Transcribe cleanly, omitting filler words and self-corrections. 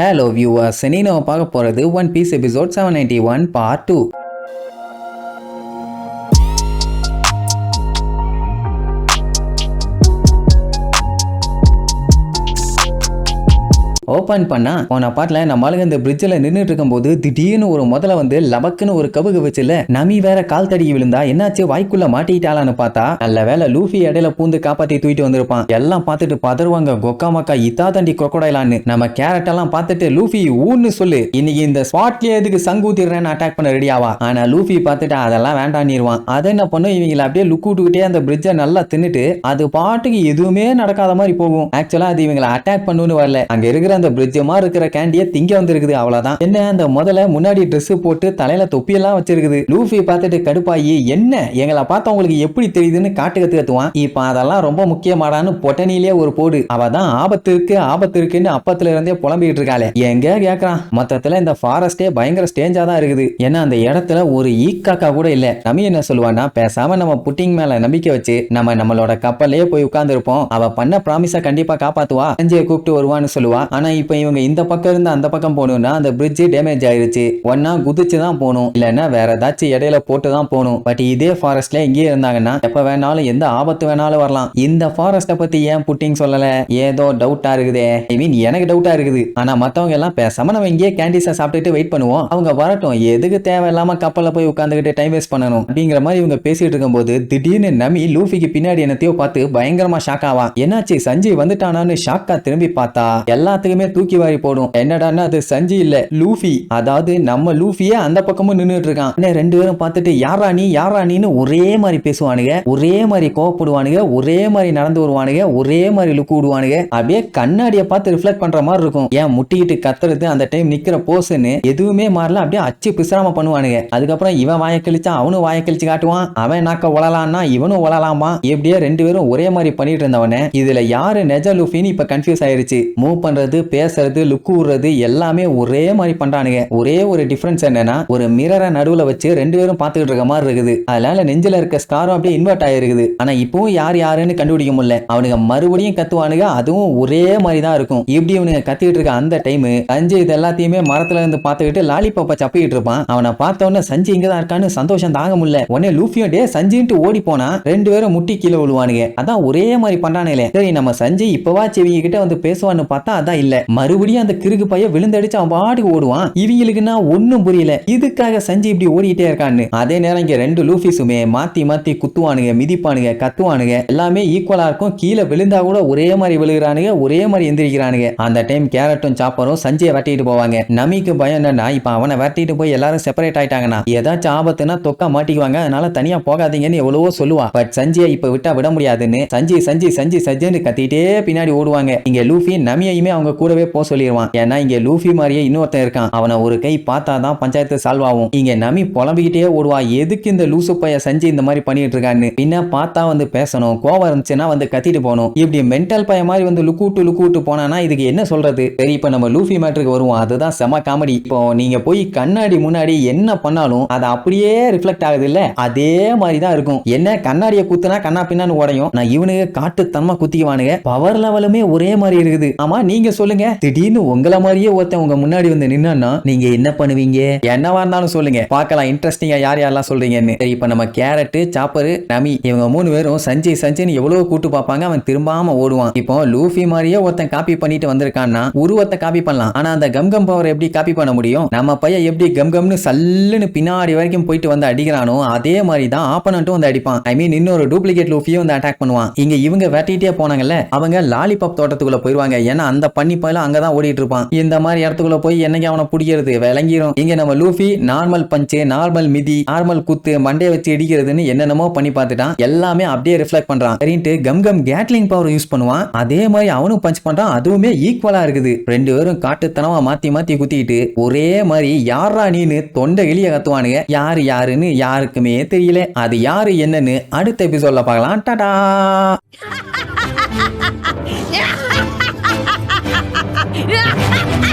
Hello viewers, இன்னைக்கு நம்ம பார்க்க போறது one piece episode 791 part 2. Open பண்ணா போன பாட்டுல நம்ம ஆளுங்க இந்த பிரிட்ஜில் நின்றுட்டு இருக்கும் போது திடீர்னு ஒரு முதல்ல வந்து லபக்குன்னு ஒரு கவுகு வச்சுல நமி வேற கால் தடி விழுந்தா என்னாச்சு வாய்க்குள்ள மாட்டிட்டாளான்னு பார்த்தா நல்ல வேலை லூஃபி இடையில பூந்து காப்பாத்தி தூக்கிட்டு வந்திருப்பான். எல்லாம் பார்த்துட்டு பதறுவாங்க கொக்கா மக்கா இதா தண்டி கொக்கோடைலான்னு. நம்ம கேரட் எல்லாம் பார்த்துட்டு லூஃபி ஊன்னு சொல்லு இன்னைக்கு இந்த ஸ்பாட்லயே எதுக்கு சங்கூத்திடுறேன்னு அட்டாக் பண்ண ரெடியாவா. ஆனா லூஃபி பார்த்துட்டு அதெல்லாம் வேண்டான்னிருவான். அதை என்ன பண்ணும் இவங்களை அப்படியே லுக் விட்டுக்கிட்டே அந்த பிரிட்ஜை நல்லா தின்னுட்டு அது பாட்டுக்கு எதுவுமே நடக்காத மாதிரி போகும். ஆக்சுவலா அது இவங்களை அட்டாக் பண்ணுன்னு வரல, அங்க இருக்கிற அந்த பிரிட்ஜ் மாதிரி இருக்கிற கேண்டிய திங்க வந்திருக்குது அவ்வளவுதான். என்ன அந்த முதல்ல முன்னாடி ட்ரெஸ் போட்டு தலையில தொப்பி எல்லாம் வச்சிருக்குது. லூஃபி பார்த்துட்டு கடுப்பாயி என்ன எங்களை பார்த்தா உங்களுக்கு எப்படி தெரியுதுன்னு காட்டு கத்துவான். இப்ப அதெல்லாம் ரொம்ப முக்கியமாடான்னு பொட்டனிலே ஒரு போடு. அவதான் ஆபத்து இருக்குன்னு அப்பத்துல இருந்தே புலம்பிட்டு இருக்காளே எங்க கேக்குறான். மொத்தத்துல இந்த ஃபாரஸ்டே பயங்கர ஸ்டேஞ்சா தான் இருக்குது. ஏன்னா அந்த இடத்துல ஒரு ஈக்காக்கா கூட இல்ல. நம்ம என்ன சொல்லுவான்னா பேசாம நம்ம புட்டிங் மேல நம்பிக்கை வச்சு நம்மளோட கப்பல்லே போய் உட்கார்ந்து இருப்போம், அவ பண்ண ப்ராமிஸ கண்டிப்பா காப்பாத்துவா, சஞ்சயை கூப்பிட்டு வருவான்னு சொல்லுவா. ஆனா இப்ப இவங்க இந்த பக்கம் இருந்து அந்த பக்கம் போகணும்னா அந்த பிரிட்ஜ் டேமேஜ் ஆயிருச்சு. ஒன்னா குதிச்சு தான் போகணும், இல்லன்னா வேற ஏதாச்சும் இடையில போட்டு தான் போகணும். பட் இதே ஃபாரஸ்ட்ல இங்கேயே இருந்தாங்கன்னா எப்ப வேணாலும் எந்த ஆபத்து வேணாலும் வரலாம். இந்த ஃபாரஸ்ட பத்தி ஏன் புட்டிங் சொல்லல ஏதோ டவுட்டா இருக்குதே. ஐ மீன் எனக்கு டவுட்டா இருக்குது. ஆனா மத்தவங்க எல்லாம் பேசாம நம்ம இங்கேயே கேண்டீஸை சாப்பிட்டுட்டு வெயிட் பண்ணுவோம், அவங்க வரட்டும், எதுக்கு தேவையில்லாம கப்பல்ல போய் உட்காந்துக்கிட்டு டைம் வேஸ்ட் பண்ணணும் அப்படிங்கிற மாதிரி இவங்க பேசிட்டு இருக்கும் போது திடீர்னு நமி லூஃபிக்கு பின்னாடி என்னத்தையோ பார்த்து பயங்கரமா ஷாக் ஆவா. என்னாச்சு சஞ்சய் வந்துட்டானான்னு ஷாக்கா திரும்பி பார்த்தா எல்லாத்துக்குமே தூக்கி வாரி போடும். என்னடான்னா அது சஞ்சி இல்ல லூஃபி. அதாவது நம்ம லூஃபியே அந்த பக்கமும் நின்னுட்டு இருக்கான். ரெண்டு பேரும் பார்த்துட்டு யாரா நீன்னு ஒரே மாதிரி பேசுவானுங்க, ஒரே மாதிரி கோவப்படுவானுங்க, ஒரே மாதிரி நடந்து வருவானுங்க, ஒரே மாதிரி லுக் விடுவானுங்க. அப்படியே கண்ணாடியை பார்த்து ரிஃப்ளெக்ட் பண்ற மாதிரி இருக்கும். ஏன் முட்டிக்கிட்டு கத்துறது அந்த டைம் நிக்கிற போஸ்ன்னு எதுவுமே மாறல, அப்படியே அச்சு பிசாம பண்ணுவானுங்க. அதுக்கப்புறம் இவன் வாய கழிச்சா அவனும் வாய கழிச்சு காட்டுவான், அவன் நாக்க உளலான்னா இவனும் உளலாமா. எப்படியே ரெண்டு பேரும் ஒரே மாதிரி பண்ணிட்டு இருந்தவன இதுல யாரு நெஜ லூஃபின்னு இப்ப கன்ஃபியூஸ் ஆயிருச்சு. மூவ் பண்றது பேசுறது லுக்கு விடுறது எல்லாமே ஒரே மாதிரி பண்றானுங்க. ஒரே ஒரு டிஃபரன்ஸ் என்னன்னா ஒரு மிரரை நடுவுல வச்சு ரெண்டு பேரும் பாத்துக்கிட்டு இருக்க மாதிரி இருக்குது. அதனால நெஞ்சில இருக்க ஸ்காரும் அப்படியே இன்வெர்ட் ஆயிருக்குது. ஆனா இப்பவும் யாருன்னு கண்டுபிடிக்க முடியல. அவனுங்க மறுபடியும் கத்துவானுங்க, அதுவும் ஒரே மாதிரி தான் இருக்கும். இப்படி இவனுங்க கத்திட்டு இருக்க அந்த டைம் சஞ்சய் இது எல்லாத்தையுமே மரத்துல இருந்து பாத்துக்கிட்டு லாலிபாப்ப சப்பிக்கிட்டு இருப்பான். அவனை பார்த்த உடனே சஞ்சய் இங்கதான் இருக்கான்னு சந்தோஷம் தாங்க முடியல. உடனே லூஃபியும் டே சஞ்சய்ன்ட்டு ஓடி போனா ரெண்டு பேரும் முட்டி கீழே விழுவானுங்க. அதான் ஒரே மாதிரி பண்றானே. சரி நம்ம சஞ்சய் இப்பவா செவிங்க கிட்ட வந்து பேசுவான்னு பார்த்தா அதான் இல்ல. மறுபடியும் அந்த கிறுக்கு பைய விழுந்தடிச்சு அவன் பாட்டுக்கு ஓடுவான். இவங்களுக்குன்னா ஒன்னும் புரியல இதுக்காக சஞ்சய் இப்படி ஓடிட்டே இருக்கான்னு. அதே நேரம் இங்க ரெண்டு லூஃபிஸுமே மாத்தி குத்துவானுங்க, மிதிப்பானுங்க, கத்துவானுங்க, எல்லாமே ஈக்குவலா இருக்கும். கீழே விழுந்தா கூட ஒரே மாதிரி விழுகிறானுங்க, ஒரே மாதிரி எந்திரிக்கிறானுங்க. அந்த டைம் கேரட்டும் சாப்பரும் சஞ்சயை வெட்டிட்டு போவாங்க. நமிக்கு பயம் என்னன்னா இப்ப அவனை வெட்டிட்டு போய் எல்லாரும் செப்பரேட் ஆயிட்டாங்கன்னா ஏதாச்சும் ஆபத்துனா தொக்கா மாட்டிக்குவாங்க, அதனால தனியா போகாதீங்கன்னு எவ்வளவோ சொல்லுவா. பட் சஞ்சயை இப்ப விட்டா விட முடியாதுன்னு சஞ்சய் கத்திட்டே பின்னாடி ஓடுவாங்க. இங்க லூஃபி நமியையுமே அவங்க கூடவே போக சொல்லிடுவான். ஏன்னா இங்க லூஃபி மாதிரியே இன்னொருத்தன் இருக்கான், அவனை ஒரு கை பார்த்தாதான் பஞ்சாயத்து சால்வ் ஆகும். இங்க நமி புலம்பிக்கிட்டே ஓடுவா, எதுக்கு இந்த லூசு பைய சஞ்சய் இந்த மாதிரி பண்ணிட்டு இருக்கான்னு. பின்ன பார்த்தா வந்து பேசணும், கோவம் இருந்துச்சுன்னா வந்து கத்திட்டு போகணும். இப்படி மென்டல் பைய மாதிரி வந்து லுக்கு விட்டு போனானா இதுக்கு என்ன சொல்றது. சரி இப்ப நம்ம லூஃபி மேட்டருக்கு வருவோம், அதுதான் செம காமெடி. இப்போ நீங்க போய் கண்ணாடி முன்னாடி என்ன பண்ணாலும் அது அப்படியே ரிஃப்ளெக்ட் ஆகுது இல்ல, அதே மாதிரி தான் இருக்கும். என்ன கண்ணாடியை குத்துனா கண்ணா பின்னான்னு உடையும். நான் இவனுக்கு காட்டுத்தனமா குத்திக்குவானுங்க, பவர் லெவலுமே ஒரே மாதிரி இருக்குது. ஆமா நீங்க சொல்லுங்க, திடீர்னு உங்களை மாதிரியே ஒருத்தன் உங்க முன்னாடி வந்து நின்னா நீங்க என்ன பண்ணுவீங்க? என்னவா இருந்தாலும் சொல்லுங்க, பார்க்கலாம் இன்ட்ரெஸ்டிங்கா யாரெல்லாம் சொல்றீங்கன்னு. இப்ப நம்ம கேரட் சாப்பரு நமி இவங்க மூணு பேரும் சஞ்சய் எவ்வளவு கூட்டு பார்ப்பாங்க, அவன் திரும்பாம ஓடுவான். இப்போ லூஃபி மாதிரியே ஒருத்தன் காப்பி பண்ணிட்டு வந்திருக்கான்னா உருவத்தை காப்பி பண்ணலாம். ஆனா அந்த கம் பவர் எப்படி காப்பி பண்ண முடியும்? நம்ம பையன் எப்படி கம்னு சல்லுன்னு பின்னாடி வரைக்கும் போயிட்டு வந்து அடிக்கிறானோ அதே மாதிரி தான் ஆப்பனண்ட்டும் வந்து அடிப்பான். ஐ மீன் இன்னொரு டூப்ளிகேட் லூஃபியும் வந்து அட்டாக் பண்ணுவான். இங்க இவங்க வெட்டிட்டே போனாங்கல்ல, அவங்க லாலிபாப் தோட்டத்துக்குள்ள போயிருவாங்க. ஏன்னா அந்த பண்ணி பையல அங்கதான் ஓடிட்டு இருப்பான். இந்த மாதிரி இடத்துக்குள்ள போய் என்னைக்கு அவனை பிடிக்கிறது விளங்கிரும். இங்க நம்ம லூஃபி நார்மல் பஞ்சு, நார்மல் மிதி, நார்மல் குத்து, மண்டையை வச்சு இடிக்கிறதுன்னு என்னென்னமோ பண்ணி பார்த்துட்டான். எல்லாமே அப்படியே ரிஃப்ளெக்ட் பண்றான். சரின்ட்டு கம் கேட்லிங் பவர் யூஸ் பண்ணுவான். அதே மாதிரி அவனும் பஞ்ச் பண்றான், அதுவுமே ஈக்குவலா இருக்குது. ரெண்டு பேரும் காட்டுத்தனமா மாத்தி குத்திட்டு ஒரே மாதிரி யாரா நீன்னு தொண்டை எளிய கத்துவானுங்க. யாருன்னு யாருக்குமே தெரியல. அது யாரு என்னன்னு அடுத்த எபிசோட்ல பார்க்கலாம். டாடா. Yeah!